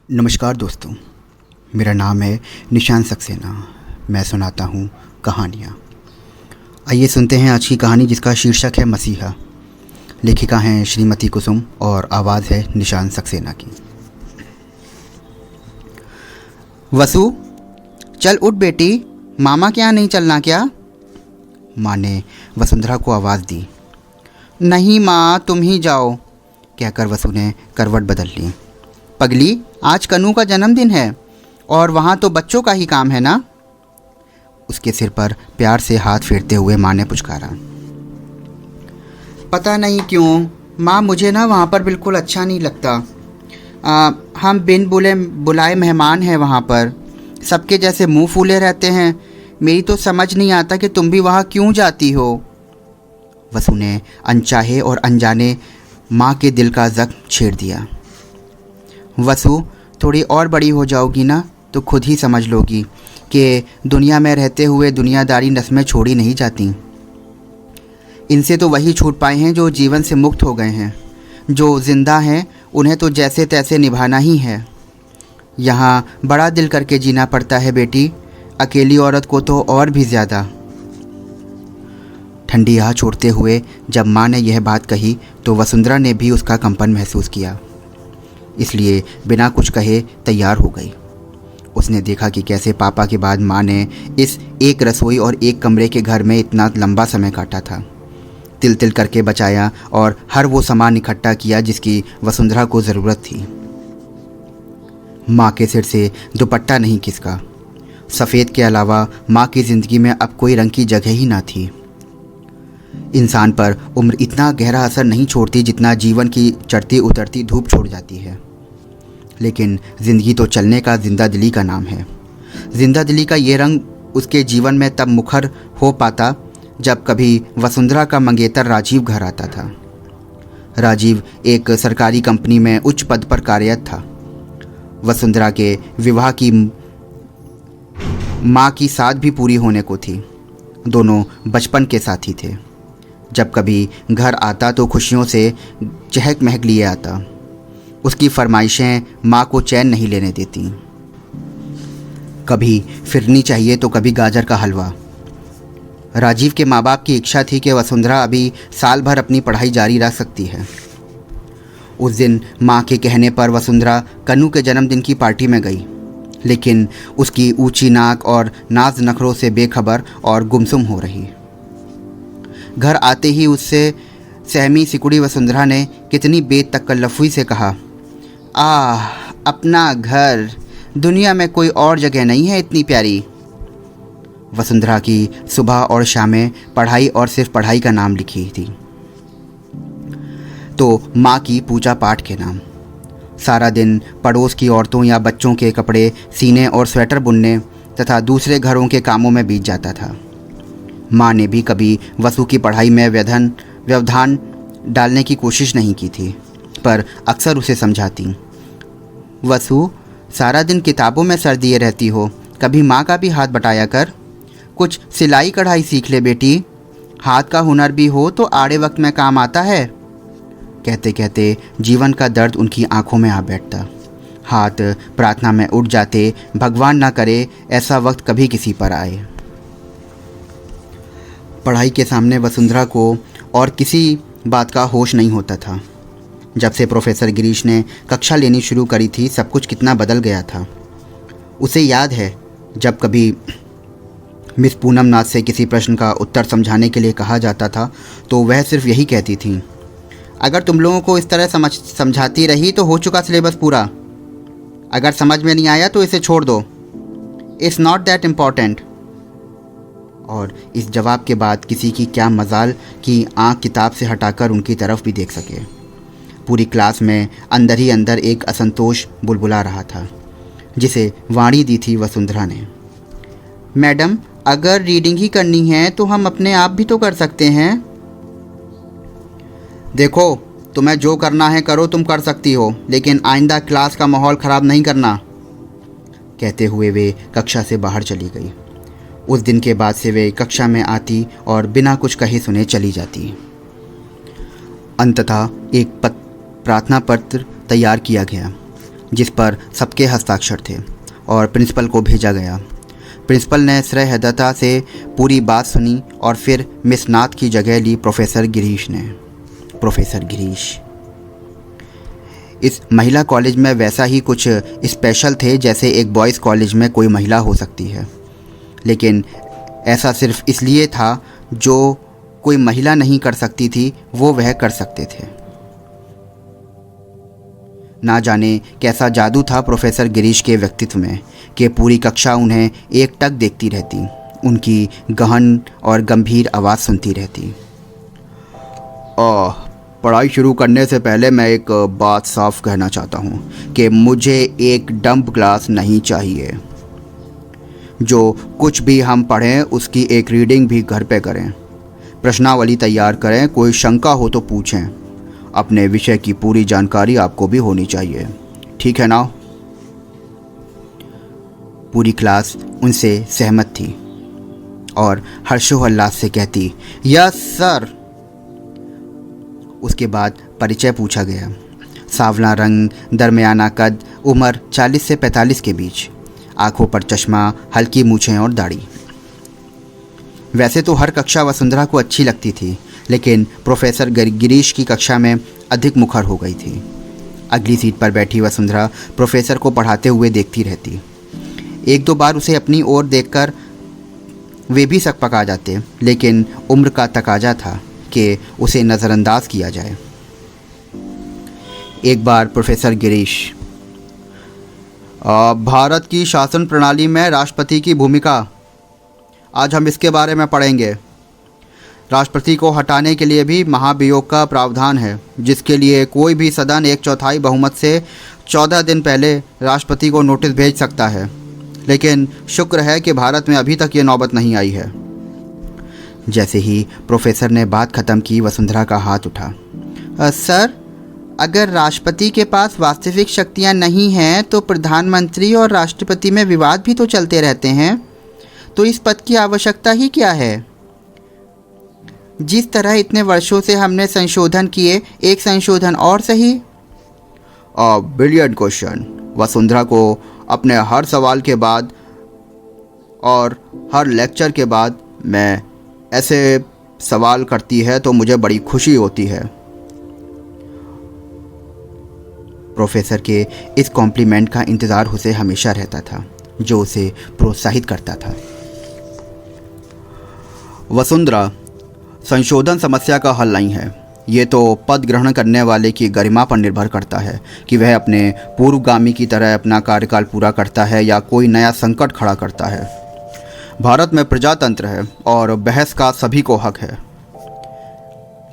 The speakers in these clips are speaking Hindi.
नमस्कार दोस्तों, मेरा नाम है निशान सक्सेना। मैं सुनाता हूँ कहानियाँ। आइए सुनते हैं आज की कहानी, जिसका शीर्षक है मसीहा। लेखिका हैं श्रीमती कुसुम और आवाज़ है निशान सक्सेना की। वसु, चल उठ बेटी, मामा के यहाँ नहीं चलना क्या? माँ ने वसुंधरा को आवाज़ दी। नहीं माँ, तुम ही जाओ, कहकर वसु ने करवट बदल ली। पगली, आज कन्नू का जन्मदिन है और वहाँ तो बच्चों का ही काम है ना? उसके सिर पर प्यार से हाथ फेरते हुए माँ ने पुचकारा। पता नहीं क्यों माँ, मुझे ना वहाँ पर बिल्कुल अच्छा नहीं लगता। हम बिन बुलाए मेहमान हैं वहाँ पर, सबके जैसे मुंह फूले रहते हैं। मेरी तो समझ नहीं आता कि तुम भी वहाँ क्यों जाती हो। वसु ने अनचाहे और अनजाने माँ के दिल का जख्म छेड़ दिया। वसु, थोड़ी और बड़ी हो जाओगी ना तो खुद ही समझ लोगी कि दुनिया में रहते हुए दुनियादारी नस में छोड़ी नहीं जाती। इनसे तो वही छूट पाए हैं जो जीवन से मुक्त हो गए हैं। जो जिंदा हैं उन्हें तो जैसे तैसे निभाना ही है। यहाँ बड़ा दिल करके जीना पड़ता है बेटी, अकेली औरत को तो और भी ज़्यादा। ठंडी आह छोड़ते हुए जब माँ ने यह बात कही तो वसुंधरा ने भी उसका कंपन महसूस किया, इसलिए बिना कुछ कहे तैयार हो गई। उसने देखा कि कैसे पापा के बाद माँ ने इस एक रसोई और एक कमरे के घर में इतना लंबा समय काटा था। तिल तिल करके बचाया और हर वो सामान इकट्ठा किया जिसकी वसुंधरा को ज़रूरत थी। माँ के सिर से दुपट्टा नहीं खिसका। सफ़ेद के अलावा माँ की ज़िंदगी में अब कोई रंग की जगह ही ना थी। इंसान पर उम्र इतना गहरा असर नहीं छोड़ती जितना जीवन की चढ़ती उतरती धूप छोड़ जाती है। लेकिन ज़िंदगी तो चलने का जिंदा दिली का नाम है। जिंदा दिली का ये रंग उसके जीवन में तब मुखर हो पाता जब कभी वसुंधरा का मंगेतर राजीव घर आता था। राजीव एक सरकारी कंपनी में उच्च पद पर कार्यरत था। वसुंधरा के विवाह की माँ की साथ भी पूरी होने को थी। दोनों बचपन के साथी थे। जब कभी घर आता तो खुशियों से चहक महक लिए आता। उसकी फरमाइशें माँ को चैन नहीं लेने देती। कभी फिरनी चाहिए तो कभी गाजर का हलवा। राजीव के माँ बाप की इच्छा थी कि वसुंधरा अभी साल भर अपनी पढ़ाई जारी रख सकती है। उस दिन माँ के कहने पर वसुंधरा कन्नू के जन्मदिन की पार्टी में गई, लेकिन उसकी ऊंची नाक और नाज नखरों से बेखबर और गुमसुम हो रही। घर आते ही उससे सहमी सिकुड़ी वसुंधरा ने कितनी बेतकल्लुफ़ी से कहा, आह, अपना घर, दुनिया में कोई और जगह नहीं है इतनी प्यारी। वसुंधरा की सुबह और शामें पढ़ाई और सिर्फ पढ़ाई का नाम लिखी थी, तो माँ की पूजा पाठ के नाम। सारा दिन पड़ोस की औरतों या बच्चों के कपड़े सीने और स्वेटर बुनने तथा दूसरे घरों के कामों में बीत जाता था। माँ ने भी कभी वसु की पढ़ाई में व्यवधान डालने की कोशिश नहीं की थी, पर अक्सर उसे समझाती। वसु, सारा दिन किताबों में सर दिए रहती हो, कभी माँ का भी हाथ बटाया कर। कुछ सिलाई कढ़ाई सीख ले बेटी, हाथ का हुनर भी हो तो आड़े वक्त में काम आता है। कहते कहते जीवन का दर्द उनकी आंखों में आ बैठता। हाथ प्रार्थना में उठ जाते, भगवान ना करे ऐसा वक्त कभी किसी पर आए। पढ़ाई के सामने वसुंधरा को और किसी बात का होश नहीं होता था। जब से प्रोफेसर गिरीश ने कक्षा लेनी शुरू करी थी, सब कुछ कितना बदल गया था। उसे याद है जब कभी मिस पूनम नाथ से किसी प्रश्न का उत्तर समझाने के लिए कहा जाता था तो वह सिर्फ यही कहती थी, अगर तुम लोगों को इस तरह समझाती रही तो हो चुका सिलेबस पूरा। अगर समझ में नहीं आया तो इसे छोड़ दो, इट्स नॉट दैट इम्पॉर्टेंट। और इस जवाब के बाद किसी की क्या मजाल कि आँख किताब से हटाकर उनकी तरफ भी देख सके। पूरी क्लास में अंदर ही अंदर एक असंतोष बुलबुला रहा था, जिसे वाणी दी थी वसुंधरा ने। मैडम, अगर रीडिंग ही करनी है तो हम अपने आप भी तो कर सकते हैं। देखो, तुम्हें जो करना है करो, तुम कर सकती हो, लेकिन आइंदा क्लास का माहौल ख़राब नहीं करना। कहते हुए वे कक्षा से बाहर चली गई। उस दिन के बाद से वे कक्षा में आती और बिना कुछ कहे सुने चली जाती। अंततः एक प्रार्थना पत्र तैयार किया गया। जिस पर सबके हस्ताक्षर थे और प्रिंसिपल को भेजा गया। प्रिंसिपल ने सहृदयता से पूरी बात सुनी और फिर मिस नाथ की जगह ली प्रोफेसर गिरीश ने। प्रोफेसर गिरीश इस महिला कॉलेज में वैसा ही कुछ स्पेशल थे जैसे एक बॉयज़ कॉलेज में कोई महिला हो सकती है, लेकिन ऐसा सिर्फ इसलिए था जो कोई महिला नहीं कर सकती थी वो वह कर सकते थे। ना जाने कैसा जादू था प्रोफेसर गिरीश के व्यक्तित्व में कि पूरी कक्षा उन्हें एकटक देखती रहती, उनकी गहन और गंभीर आवाज़ सुनती रहती। पढ़ाई शुरू करने से पहले मैं एक बात साफ कहना चाहता हूँ कि मुझे एक डंप क्लास नहीं चाहिए। जो कुछ भी हम पढ़ें उसकी एक रीडिंग भी घर पे करें, प्रश्नावली तैयार करें, कोई शंका हो तो पूछें। अपने विषय की पूरी जानकारी आपको भी होनी चाहिए, ठीक है ना? पूरी क्लास उनसे सहमत थी और हर्षोल्लास से कहती, यस सर। उसके बाद परिचय पूछा गया। सांवला रंग, दरमियाना कद, उम्र 40 से 45 के बीच, आंखों पर चश्मा, हल्की मूछें और दाढ़ी। वैसे तो हर कक्षा वसुंधरा को अच्छी लगती थी, लेकिन प्रोफेसर गिरीश की कक्षा में अधिक मुखर हो गई थी। अगली सीट पर बैठी वसुंधरा प्रोफेसर को पढ़ाते हुए देखती रहती। एक दो बार उसे अपनी ओर देखकर वे भी सकपका जाते, लेकिन उम्र का तकाजा था कि उसे नज़रअंदाज किया जाए। एक बार प्रोफेसर गिरीश, भारत की शासन प्रणाली में राष्ट्रपति की भूमिका, आज हम इसके बारे में पढ़ेंगे। राष्ट्रपति को हटाने के लिए भी महाभियोग का प्रावधान है, जिसके लिए कोई भी सदन 1/4 बहुमत से 14 दिन पहले राष्ट्रपति को नोटिस भेज सकता है, लेकिन शुक्र है कि भारत में अभी तक ये नौबत नहीं आई है। जैसे ही प्रोफेसर ने बात ख़त्म की, वसुंधरा का हाथ उठा। सर, अगर राष्ट्रपति के पास वास्तविक शक्तियां नहीं हैं तो प्रधानमंत्री और राष्ट्रपति में विवाद भी तो चलते रहते हैं, तो इस पद की आवश्यकता ही क्या है? जिस तरह इतने वर्षों से हमने संशोधन किए, एक संशोधन और सही। Brilliant question. वसुंधरा को अपने हर सवाल के बाद और हर लेक्चर के बाद मैं ऐसे सवाल करती है तो मुझे बड़ी खुशी होती है। प्रोफेसर के इस कॉम्प्लीमेंट का इंतज़ार उसे हमेशा रहता था, जो उसे प्रोत्साहित करता था। वसुंधरा, संशोधन समस्या का हल नहीं है। ये तो पद ग्रहण करने वाले की गरिमा पर निर्भर करता है कि वह अपने पूर्वगामी की तरह अपना कार्यकाल पूरा करता है या कोई नया संकट खड़ा करता है। भारत में प्रजातंत्र है और बहस का सभी को हक है।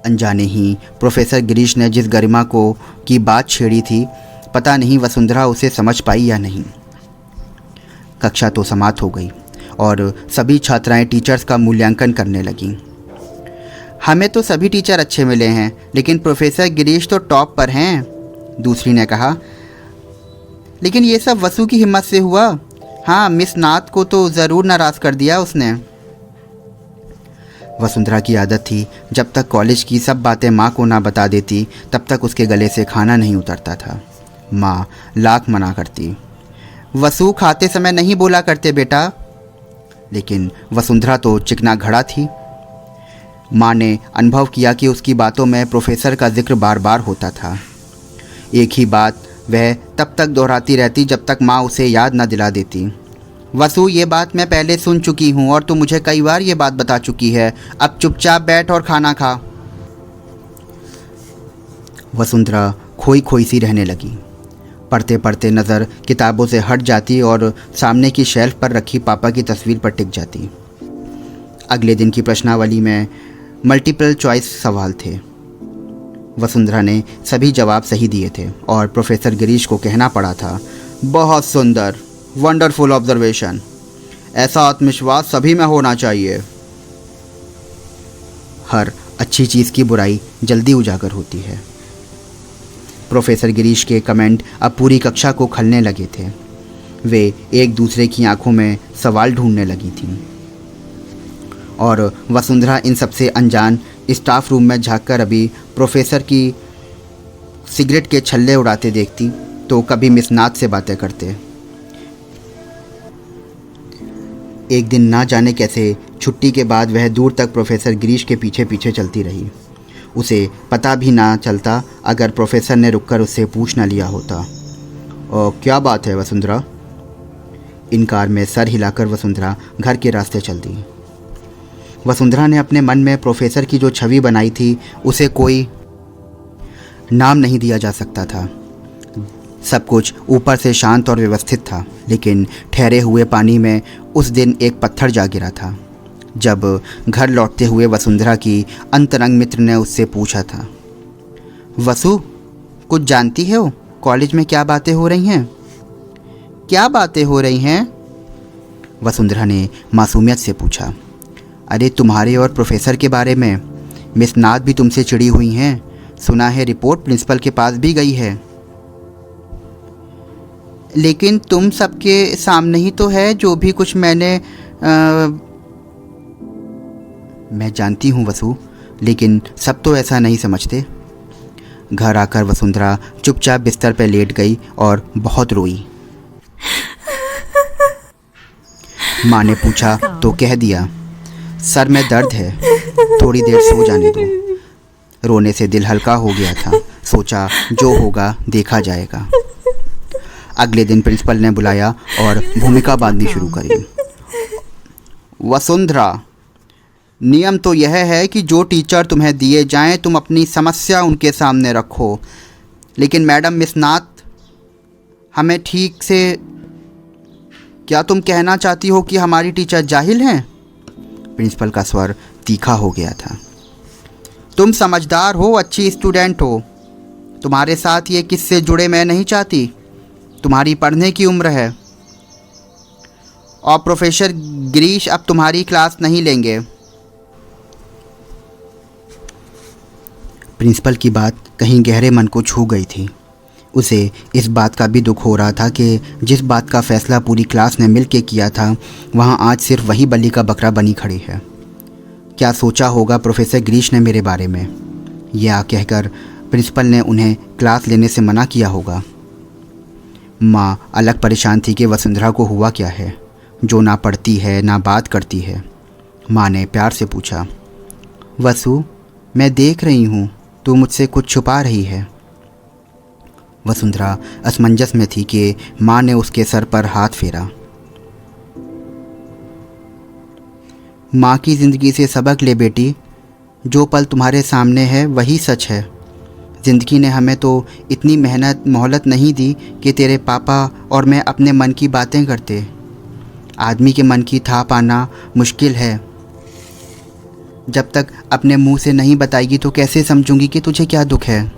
अनजाने ही प्रोफेसर गिरीश ने जिस गरिमा को की बात छेड़ी थी, पता नहीं वसुंधरा उसे समझ पाई या नहीं। कक्षा तो समाप्त हो गई और सभी छात्राएं टीचर्स का मूल्यांकन करने लगीं। हमें तो सभी टीचर अच्छे मिले हैं, लेकिन प्रोफेसर गिरीश तो टॉप पर हैं, दूसरी ने कहा। लेकिन ये सब वसु की हिम्मत से हुआ। हाँ, मिस नाथ को तो ज़रूर नाराज़ कर दिया उसने। वसुंधरा की आदत थी, जब तक कॉलेज की सब बातें माँ को ना बता देती तब तक उसके गले से खाना नहीं उतरता था। माँ लाख मना करती, वसु खाते समय नहीं बोला करते बेटा, लेकिन वसुंधरा तो चिकना घड़ा थी। माँ ने अनुभव किया कि उसकी बातों में प्रोफेसर का जिक्र बार बार होता था। एक ही बात वह तब तक दोहराती रहती जब तक माँ उसे याद न दिला देती। वसु, ये बात मैं पहले सुन चुकी हूँ और तू मुझे कई बार ये बात बता चुकी है, अब चुपचाप बैठ और खाना खा। वसुंधरा खोई खोई सी रहने लगी। पढ़ते पढ़ते नज़र किताबों से हट जाती और सामने की शेल्फ पर रखी पापा की तस्वीर पर टिक जाती। अगले दिन की प्रश्नावली में मल्टीपल चॉइस सवाल थे। वसुंधरा ने सभी जवाब सही दिए थे और प्रोफेसर गिरीश को कहना पड़ा था, बहुत सुंदर, वंडरफुल ऑब्जर्वेशन। ऐसा आत्मविश्वास सभी में होना चाहिए। हर अच्छी चीज़ की बुराई जल्दी उजागर होती है। प्रोफेसर गिरीश के कमेंट अब पूरी कक्षा को खलने लगे थे। वे एक दूसरे की आंखों में सवाल ढूंढने लगी थीं और वसुंधरा इन सबसे अनजान स्टाफ रूम में झांककर अभी प्रोफेसर की सिगरेट के छल्ले उड़ाते देखती तो कभी मिस नाथ से बातें करते। एक दिन ना जाने कैसे छुट्टी के बाद वह दूर तक प्रोफेसर गिरीश के पीछे पीछे चलती रही। उसे पता भी ना चलता अगर प्रोफेसर ने रुककर उससे पूछ ना लिया होता। और क्या बात है वसुंधरा? इनकार में सर हिलाकर वसुंधरा घर के रास्ते चल दी। वसुंधरा ने अपने मन में प्रोफेसर की जो छवि बनाई थी उसे कोई नाम नहीं दिया जा सकता था। सब कुछ ऊपर से शांत और व्यवस्थित था, लेकिन ठहरे हुए पानी में उस दिन एक पत्थर जा गिरा था। जब घर लौटते हुए वसुंधरा की अंतरंग मित्र ने उससे पूछा था, वसु, कुछ जानती हो कॉलेज में क्या बातें हो रही हैं? क्या बातें हो रही हैं? वसुंधरा ने मासूमियत से पूछा। अरे तुम्हारे और प्रोफेसर के बारे में। मिस नाथ भी तुमसे चिड़ी हुई हैं। सुना है रिपोर्ट प्रिंसिपल के पास भी गई है। लेकिन तुम सबके सामने ही तो है जो भी कुछ मैं जानती हूँ वसु, लेकिन सब तो ऐसा नहीं समझते। घर आकर वसुंधरा चुपचाप बिस्तर पर लेट गई और बहुत रोई। माँ ने पूछा तो कह दिया, सर में दर्द है, थोड़ी देर सो जाने दो। रोने से दिल हल्का हो गया था। सोचा जो होगा देखा जाएगा। अगले दिन प्रिंसिपल ने बुलाया और भूमिका बांधनी शुरू करी। वसुंधरा, नियम तो यह है कि जो टीचर तुम्हें दिए जाएं तुम अपनी समस्या उनके सामने रखो। लेकिन मैडम मिस नाथ हमें ठीक से, क्या तुम कहना चाहती हो कि हमारी टीचर जाहिल हैं? प्रिंसिपल का स्वर तीखा हो गया था। तुम समझदार हो, अच्छी स्टूडेंट हो। तुम्हारे साथ ये किससे जुड़े मैं नहीं चाहती। तुम्हारी पढ़ने की उम्र है। और प्रोफेसर गिरीश अब तुम्हारी क्लास नहीं लेंगे। प्रिंसिपल की बात कहीं गहरे मन को छू गई थी। उसे इस बात का भी दुख हो रहा था कि जिस बात का फैसला पूरी क्लास ने मिलकर किया था, वहाँ आज सिर्फ वही बलि का बकरा बनी खड़ी है। क्या सोचा होगा प्रोफेसर गिरीश ने मेरे बारे में? यह कहकर प्रिंसिपल ने उन्हें क्लास लेने से मना किया होगा। माँ अलग परेशान थी कि वसुंधरा को हुआ क्या है, जो ना पढ़ती है ना बात करती है। माँ ने प्यार से पूछा, वसु, मैं देख रही हूँ तू मुझसे कुछ छुपा रही है। वसुंधरा असमंजस में थी कि माँ ने उसके सर पर हाथ फेरा। माँ की ज़िंदगी से सबक ले बेटी, जो पल तुम्हारे सामने है वही सच है। ज़िंदगी ने हमें तो इतनी मेहनत मोहलत नहीं दी कि तेरे पापा और मैं अपने मन की बातें करते। आदमी के मन की था पाना मुश्किल है। जब तक अपने मुंह से नहीं बताएगी तो कैसे समझूंगी कि तुझे क्या दुख है।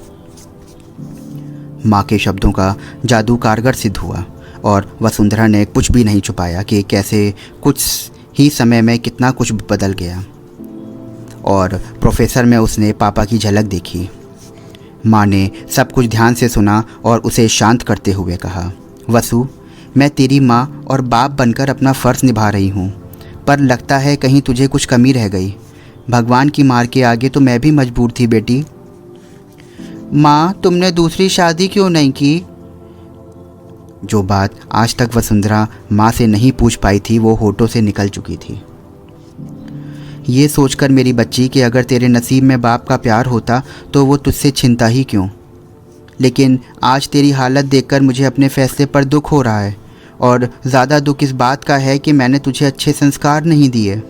माँ के शब्दों का जादू कारगर सिद्ध हुआ और वसुंधरा ने कुछ भी नहीं छुपाया कि कैसे कुछ ही समय में कितना कुछ बदल गया। और प्रोफेसर में उसने पापा की झलक देखी। माँ ने सब कुछ ध्यान से सुना और उसे शांत करते हुए कहा, वसु, मैं तेरी माँ और बाप बनकर अपना फ़र्ज़ निभा रही हूँ, पर लगता है कहीं तुझे कुछ कमी रह गई। भगवान की मार के आगे तो मैं भी मजबूर थी बेटी। माँ, तुमने दूसरी शादी क्यों नहीं की? जो बात आज तक वसुंधरा माँ से नहीं पूछ पाई थी वो होठों से निकल चुकी थी। ये सोचकर मेरी बच्ची कि अगर तेरे नसीब में बाप का प्यार होता तो वो तुझसे छिनता ही क्यों। लेकिन आज तेरी हालत देखकर मुझे अपने फ़ैसले पर दुख हो रहा है, और ज़्यादा दुख इस बात का है कि मैंने तुझे अच्छे संस्कार नहीं दिए।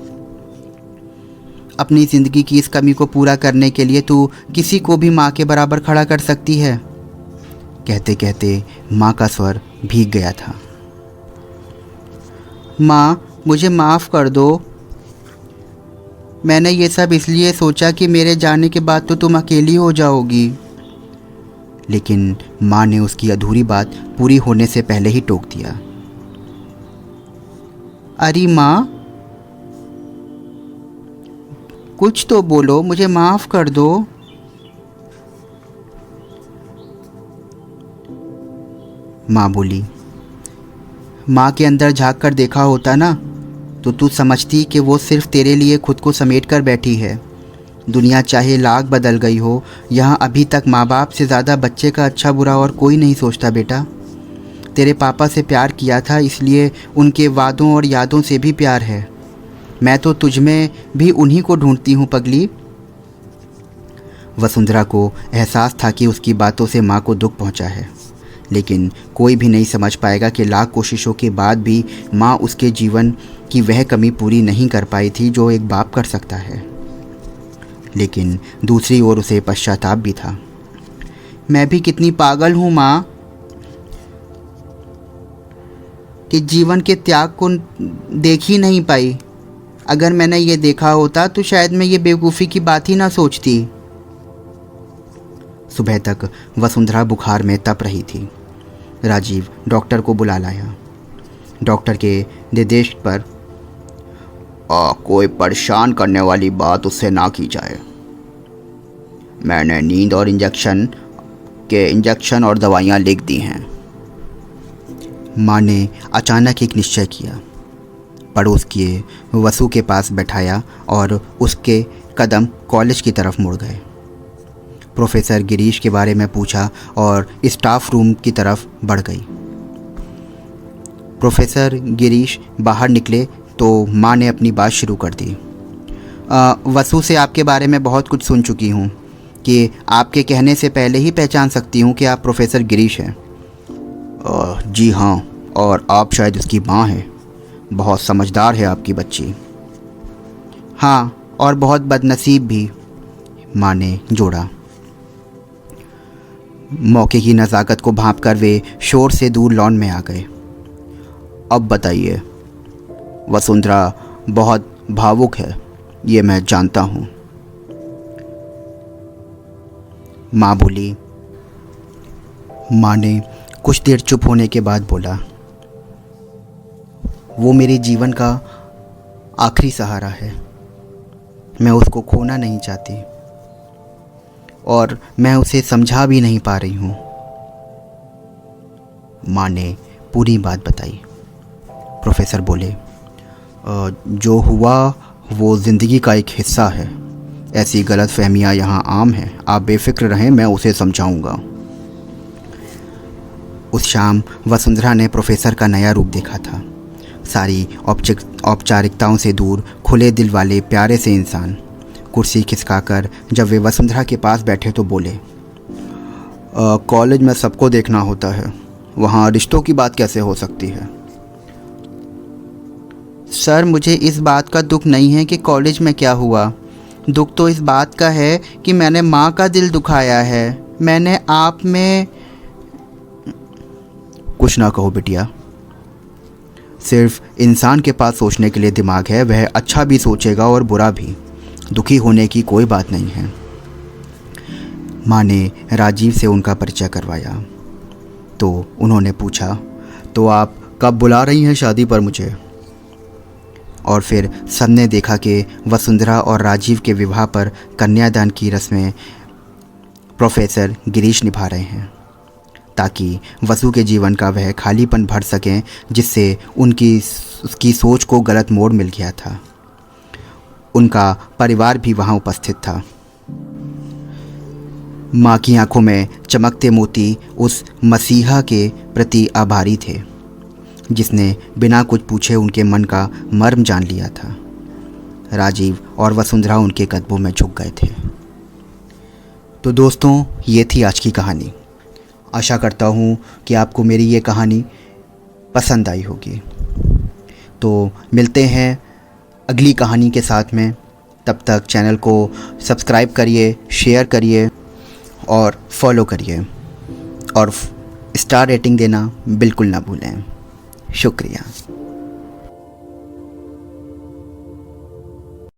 अपनी ज़िंदगी की इस कमी को पूरा करने के लिए तू किसी को भी माँ के बराबर खड़ा कर सकती है। कहते कहते माँ का स्वर भीग गया था। माँ, मुझे माफ़ कर दो। मैंने ये सब इसलिए सोचा कि मेरे जाने के बाद तो तुम अकेली हो जाओगी। लेकिन माँ ने उसकी अधूरी बात पूरी होने से पहले ही टोक दिया। अरे माँ, कुछ तो बोलो, मुझे माफ़ कर दो। माँ बोली, माँ के अंदर झांक कर देखा होता ना तो तू समझती कि वो सिर्फ तेरे लिए खुद को समेट कर बैठी है। दुनिया चाहे लाख बदल गई हो, यहाँ अभी तक माँ बाप से ज़्यादा बच्चे का अच्छा बुरा और कोई नहीं सोचता बेटा। तेरे पापा से प्यार किया था, इसलिए उनके वादों और यादों से भी प्यार है। मैं तो तुझ में भी उन्हीं को ढूंढती हूँ पगली। वसुंधरा को एहसास था कि उसकी बातों से माँ को दुख पहुँचा है, लेकिन कोई भी नहीं समझ पाएगा कि लाख कोशिशों के बाद भी माँ उसके जीवन की वह कमी पूरी नहीं कर पाई थी जो एक बाप कर सकता है। लेकिन दूसरी ओर उसे पश्चाताप भी था। मैं भी कितनी पागल हूँ माँ कि जीवन के त्याग को देख ही नहीं पाई। अगर मैंने ये देखा होता तो शायद मैं ये बेवकूफ़ी की बात ही ना सोचती। सुबह तक वसुंधरा बुखार में तप रही थी। राजीव डॉक्टर को बुला लाया। डॉक्टर के निर्देश पर कोई परेशान करने वाली बात उससे ना की जाए। मैंने नींद और इंजेक्शन और दवाइयाँ लिख दी हैं। माँ ने अचानक एक निश्चय किया। पड़ोस के वसु के पास बैठाया और उसके कदम कॉलेज की तरफ मुड़ गए। प्रोफेसर गिरीश के बारे में पूछा और स्टाफ रूम की तरफ बढ़ गई। प्रोफेसर गिरीश बाहर निकले तो माँ ने अपनी बात शुरू कर दी। वसु से आपके बारे में बहुत कुछ सुन चुकी हूँ कि आपके कहने से पहले ही पहचान सकती हूँ कि आप प्रोफेसर गिरीश हैं। जी हाँ, और आप शायद उसकी माँ हैं। बहुत समझदार है आपकी बच्ची। हाँ, और बहुत बदनसीब भी, माँ ने जोड़ा। मौके की नज़ाकत को भांप कर वे शोर से दूर लॉन में आ गए। अब बताइए। वसुंधरा बहुत भावुक है, ये मैं जानता हूँ। माँ बोली। माँ ने कुछ देर चुप होने के बाद बोला, वो मेरे जीवन का आखिरी सहारा है। मैं उसको खोना नहीं चाहती और मैं उसे समझा भी नहीं पा रही हूँ। माँ ने पूरी बात बताई। प्रोफेसर बोले, जो हुआ वो ज़िंदगी का एक हिस्सा है। ऐसी गलत फहमियाँ यहाँ आम हैं। आप बेफिक्र रहें, मैं उसे समझाऊंगा। उस शाम वसुंधरा ने प्रोफेसर का नया रूप देखा था। सारी औपचारिकताओं से दूर, खुले दिल वाले प्यारे से इंसान। कुर्सी खिसकाकर जब वे वसुंधरा के पास बैठे तो बोले, कॉलेज में सबको देखना होता है, वहाँ रिश्तों की बात कैसे हो सकती है? सर, मुझे इस बात का दुख नहीं है कि कॉलेज में क्या हुआ। दुख तो इस बात का है कि मैंने माँ का दिल दुखाया है। मैंने आप में। कुछ ना कहो बिटिया। सिर्फ इंसान के पास सोचने के लिए दिमाग है, वह अच्छा भी सोचेगा और बुरा भी। दुखी होने की कोई बात नहीं है। माँ ने राजीव से उनका परिचय करवाया तो उन्होंने पूछा, तो आप कब बुला रही हैं शादी पर मुझे? और फिर सबने देखा कि वसुंधरा और राजीव के विवाह पर कन्यादान की रस्में प्रोफेसर गिरीश निभा रहे हैं, ताकि वसु के जीवन का वह खालीपन भर सकें जिससे उसकी सोच को गलत मोड़ मिल गया था। उनका परिवार भी वहाँ उपस्थित था। माँ की आंखों में चमकते मोती उस मसीहा के प्रति आभारी थे जिसने बिना कुछ पूछे उनके मन का मर्म जान लिया था। राजीव और वसुंधरा उनके कदमों में झुक गए थे। तो दोस्तों, ये थी आज की कहानी। आशा करता हूँ कि आपको मेरी ये कहानी पसंद आई होगी। तो मिलते हैं अगली कहानी के साथ में। तब तक चैनल को सब्सक्राइब करिए, शेयर करिए और फॉलो करिए, और स्टार रेटिंग देना बिल्कुल ना भूलें। शुक्रिया।